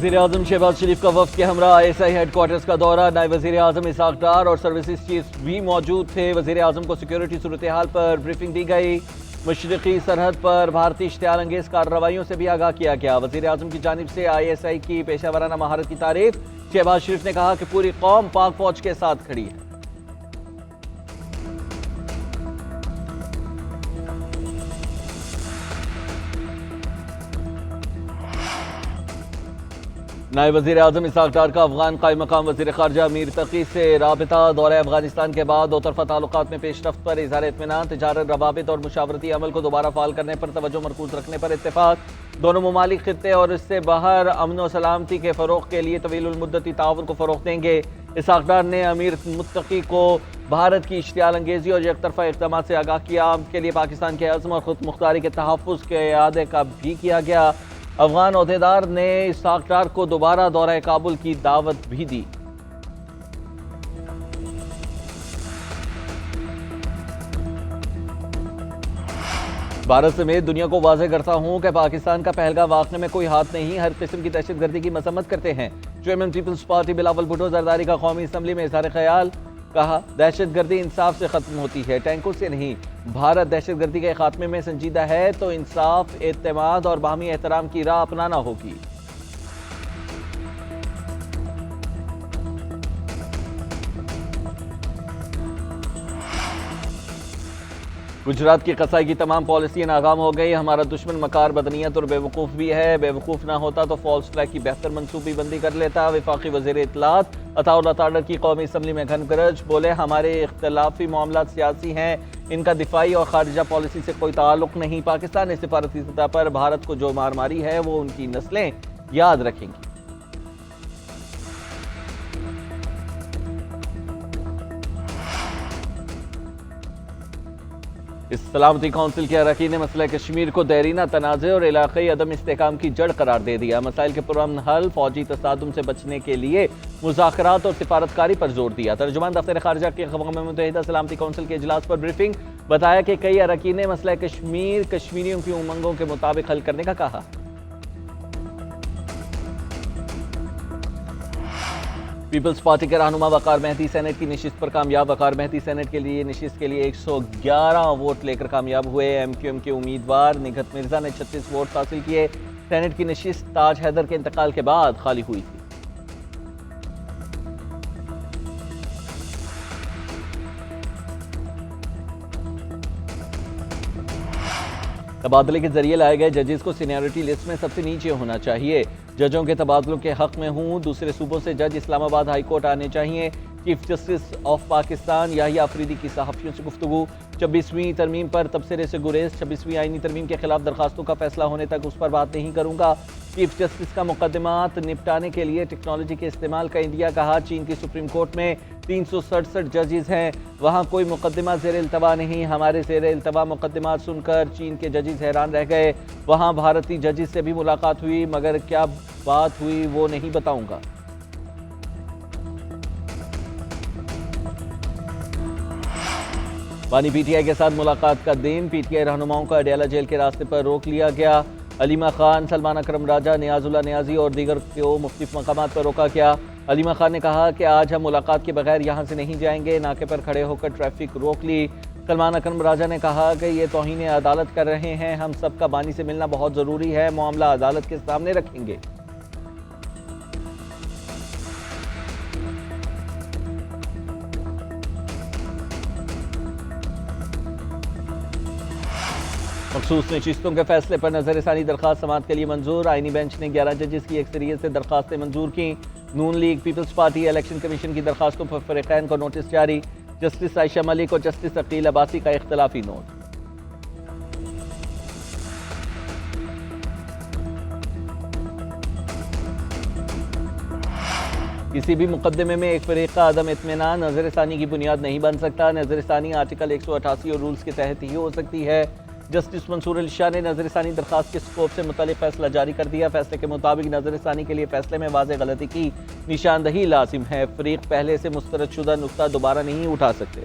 वज़ीर-ए-आज़म शहबाज शरीफ का वफ़द के हमरा ISI हेडक्वार्टर्स का दौरा। नायब वज़ीर-ए-आज़म इसाक डार और सर्विसेज चीफ भी मौजूद थे। वज़ीर-ए-आज़म को सिक्योरिटी सूरत हाल पर ब्रीफिंग दी गई। मशरक़ी सरहद पर भारतीय इश्तियाल अंगेज़ कार्रवाइयों से भी आगाह किया गया। वज़ीर-ए-आज़म की जानिब से ISI की पेशा वराना महारत की तारीफ। शहबाज शरीफ ने कहा कि पूरी कौम पाक फौज के साथ खड़ी है। नायब वज़ीर-ए-आज़म इसाक डार का अफगान कायम मकाम वज़ीर ख़ारजा मीर तकी से राबिता। दौरे अफगानिस्तान के बाद दो तरफ़ा ताल्लुकात में पेशरफ्त पर इज़हार इत्मीनान। तिजारत, रवाबित और मुशावरती अमल को दोबारा फ़ाल करने पर तवज्जो मरकूज़ रखने पर इत्तेफ़ाक। दोनों ममालिक खित्ते और इससे बाहर अमन व सलामती के फ़रोग़ के लिए तवीलुल मुद्दती ताउन को फ़रोग़ देंगे। इसाक डार ने अमीर मुत्तकी को भारत की इश्तियाल अंगेज़ी और एकतरफ़ा इक़दामात से आगाह किया। के लिए पाकिस्तान के अज़्म और ख़ुद मुख्तारी के तहफ़्फ़ुज़ के इआदे का भी किया गया। अफगान ओहदेदार ने इसाक डार को दोबारा दौरा काबुल की दावत भी दी। भारत समेत दुनिया को वाज़ेह करता हूँ कि पाकिस्तान का पहलगाम वाक़े में कोई हाथ नहीं, हर किस्म की दहशतगर्दी की मजम्मत करते हैं। Chairman peoples party Bilawal Bhutto Zardari का कौमी असम्बली में इज़हार ख्याल। कहा, दहशतगर्दी इंसाफ से ख़त्म होती है, टैंकों से नहीं। भारत दहशतगर्दी के खात्मे में संजीदा है तो इंसाफ, एतमाद और बाहमी एहतराम की राह अपनाना होगी। गुजरात की कसाई की तमाम पॉलिसियां नाकाम हो गई। हमारा दुश्मन मकार, बदनीयत और बेवकूफ़ भी है। बेवकूफ़ ना होता तो फॉल्स फ्लैग की बेहतर मनसूबी बंदी कर लेता। वफाकी वज़ीर इत्तलात अताउल्लाह ताडर की कौमी असम्बली में घन गरज। बोले, हमारे इख्तलाफी मामलात सियासी हैं, इनका दिफाई और खारिजा पॉलिसी से कोई ताल्लुक नहीं। पाकिस्तान ने सिफारती सतह पर भारत को जो मार मारी है वो उनकी नस्लें याद रखेंगी। इस सलामती काउंसिल के अरकान ने मसला कश्मीर को देरीना तनाज़े और इलाक़ाई अदम इस्तेहकाम की जड़ करार दे दिया। मसाइल के पुरअमन हल, फौजी तसादुम से बचने के लिए मुज़ाकरात और सिफारतकारी पर जोर दिया। तर्जुमान दफ्तर ख़ारिजा के अक़वाम मुत्तहिदा सलामती काउंसिल के इजलास पर ब्रीफिंग। बताया कि कई अरकान ने मसला कश्मीर कश्मीरियों की उमंगों के मुताबिक हल करने का कहा। पीपल्स पार्टी के रहनुमा वकार मेहदी सेनेट की नशिस्त पर कामयाब। वकार मेहदी सेनेट के लिए नशिस्त के लिए 111 वोट लेकर कामयाब हुए। MQM के उम्मीदवार निगहत मिर्जा ने 36 वोट हासिल किए। सेनेट की नशिस्त ताज हैदर के इंतकाल के बाद खाली हुई थी। तबादले के जरिए लाए गए जजेस को सीनियरिटी लिस्ट में सबसे नीचे होना चाहिए। जजों के तबादलों के हक में हूँ। दूसरे सूबों से जज इस्लामाबाद हाई कोर्ट आने चाहिए। Chief justice of Pakistan Yahya Afridi की सहाफ़ियों से गुफ्तगू। 26वीं तरमीम पर तबसरे से गुरेज। 26वीं आईनी तरमीम के खिलाफ दरखास्तों का फैसला होने तक उस पर बात नहीं करूंगा। चीफ जस्टिस का मुकदमात निपटाने के लिए टेक्नोलॉजी के इस्तेमाल का इंडिया कहा। चीन की सुप्रीम कोर्ट में 367 जजेस हैं, वहाँ कोई मुकदमा ज़ेर इल्तवा नहीं। हमारे ज़ेर इल्तवा मुकदमात सुनकर चीन के जजेस हैरान रह गए। वहाँ भारतीय जजेस से भी मुलाकात हुई, मगर क्या बात हुई वो नहीं बताऊंगा। बानी PTI के साथ मुलाकात का दिन। PTI रहनुमाओं का अडयाला जेल के रास्ते पर रोक लिया गया। अलीमा खान, सलमान अकरम राजा, नियाजुल्लाह नियाजी और दीगर को मुख्तलिफ मकामात पर रोका गया। अलीमा खान ने कहा कि आज हम मुलाकात के बगैर यहाँ से नहीं जाएंगे। नाके पर खड़े होकर ट्रैफिक रोक ली। सलमान अकरम राजा ने कहा कि ये तौहीन अदालत कर रहे हैं। हम सबका बानी से मिलना बहुत ज़रूरी है। मामला अदालत के सामने रखेंगे। मखसूस नशिस्तों के फैसले पर नजरसानी दरखास्त समाअत के लिए मंजूर। आईनी बेंच ने 11 जजेस की अक्सरियत से दरखास्तें मंजूर की। Noon League, Peoples Party, election commission की दरखास्तों पर फरीकैन को नोटिस जारी। जस्टिस आयशा मलिक और जस्टिस अकील अब्बासी का इख्तलाफी नोट। किसी भी मुकदमे में एक फरीक का अदम इत्मीनान नजरसानी की बुनियाद नहीं बन सकता। नजरसानी आर्टिकल 188 और रूल्स के तहत ही हो सकती है। जस्टिस मंसूर अली शाह ने नजरसानी दरखास्त के स्कोप से मुतालिक फैसला जारी कर दिया। फैसले के मुताबिक नजरसानी के लिए फैसले में वाज़ेह गलती की निशानदही लाजिम है। फरीक पहले से मुस्तरदशुदा नुक्ता दोबारा नहीं उठा सकते।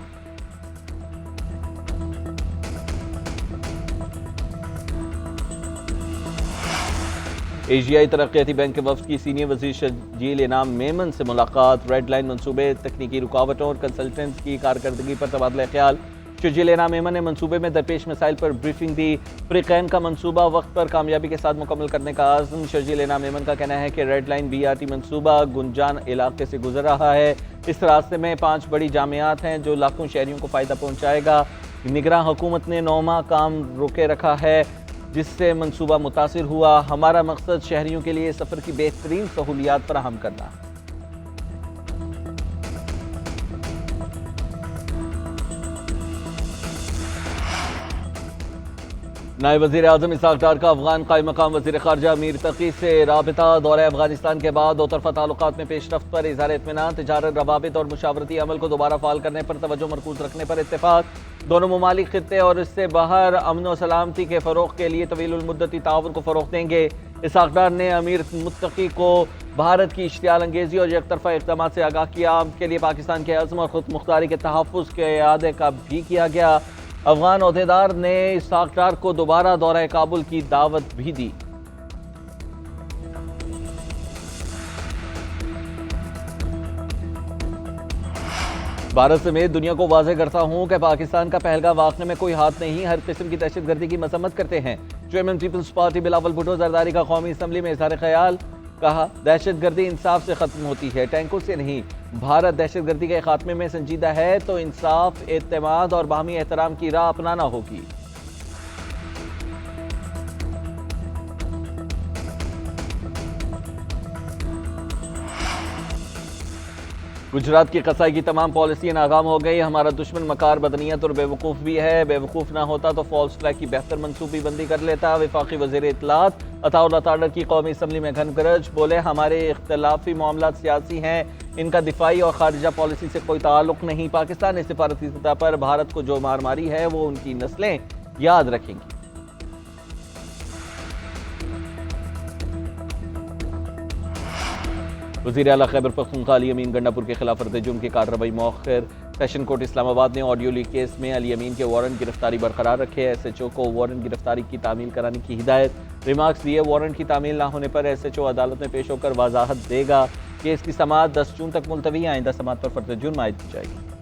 एशियाई तरक्याती बैंक के वफ्द की सीनियर वजीर शजील इनाम मेमन से मुलाकात, रेड लाइन मनसूबे, तकनीकी रुकावटों और कंसल्टेंट्स की कारकर्दगी पर तबादला ख्याल। शजील इनाम मेमन ने मनसूबे में दरपेश मसाइल पर ब्रीफिंग दी। फ्रीकैन का मनसूबा वक्त पर कामयाबी के साथ मुकम्मल करने का आज़म। शजील इनाम मेमन का कहना है कि रेड लाइन BRT मनसूबा गुंजान इलाके से गुजर रहा है। इस रास्ते में 5 बड़ी जामियात हैं जो लाखों शहरियों को फ़ायदा पहुँचाएगा। निगरान हुकूमत ने 9 माह काम रोके रखा है जिससे मनसूबा मुतासिर हुआ। हमारा मकसद शहरियों के लिए सफ़र की बेहतरीन सहूलियात फराहम करना। नायब वज़ीर आज़म इसहाक़ डार का अफगान कायम मकाम वज़ीर ख़ारजा मीर तकी से राबिता। दौरे अफगानिस्तान के बाद दो तरफ़ा ताल्लुकात में पेशरफ्त पर इज़हार इत्मीनान, तिजारत रवाबित और मुशावरती अमल को दोबारा फ़ाल करने पर तवज्जो मरकूज़ रखने पर इत्तेफ़ाक़। दोनों ममालिक खित्ते और इससे बाहर अमन व सलामती के फ़रोग़ के लिए तवील मुद्दती ताउन को फ़रोग़ देंगे। इसहाक़ डार ने अमीर मुत्तकी को भारत की इश्तियाल अंगेज़ी और एकतरफ़ा इक़दामात से आगाह किया। के लिए पाकिस्तान के अज़्म और ख़ुद मुख्तारी के तहफ़्फ़ुज़ के इआदे का भी किया गया। अफगान ओहदेदार ने इसहाक़ डार को दोबारा दौरा काबुल की दावत भी दी। भारत समेत दुनिया को वाज़ेह करता हूँ कि पाकिस्तान का पहलगाम वाक़े में कोई हाथ नहीं, हर किस्म की दहशतगर्दी की मजम्मत करते हैं। Chairman peoples party Bilawal Bhutto Zardari का कौमी असम्बली में इज़हार ख्याल, कहा दहशतगर्दी इंसाफ से ख़त्म होती है, टैंकों से नहीं। भारत दहशतगर्दी के खात्मे में संजीदा है तो इंसाफ, एतमाद और बाहमी एहतराम की राह अपनाना होगी। गुजरात की कसाई की तमाम पॉलिसियां नाकाम हो गई। हमारा दुश्मन मकार, बदनीयत और बेवकूफ़ भी है। बेवकूफ़ ना होता तो फॉल्स फ्लैग की बेहतर मनसूबी बंदी कर लेता। वफाकी वज़ीर इत्तलात अताउल्लाह ताडर की कौमी असम्बली में घन गरज, बोले हमारे इख्तलाफी मामला सियासी हैं, इनका दिफाई और खारिजा पॉलिसी से कोई ताल्लुक नहीं। पाकिस्तान ने सिफारती सतह पर भारत को जो मार मारी है वो उनकी नस्लें याद रखेंगी। वज़ीर आला खैबर पख्तूनख्वा अली अमीन गंडापुर के खिलाफ फर्द जुर्म की कार्रवाई मौखर। सेशन कोर्ट इस्लामाबाद ने ऑडियो लीक केस में अली अमीन के वारंट गिरफ्तारी बरकरार रखे। SHO को वारंट गिरफ्तारी की तामील कराने की हिदायत। रिमार्क्स दिए, वारंट की तामील ना होने पर SHO अदालत में पेश होकर वजाहत देगा। केस की समाअत 10 जून तक मुलतवी। आइंदा समाअत पर फर्द जुर्म आयद की जाएगी।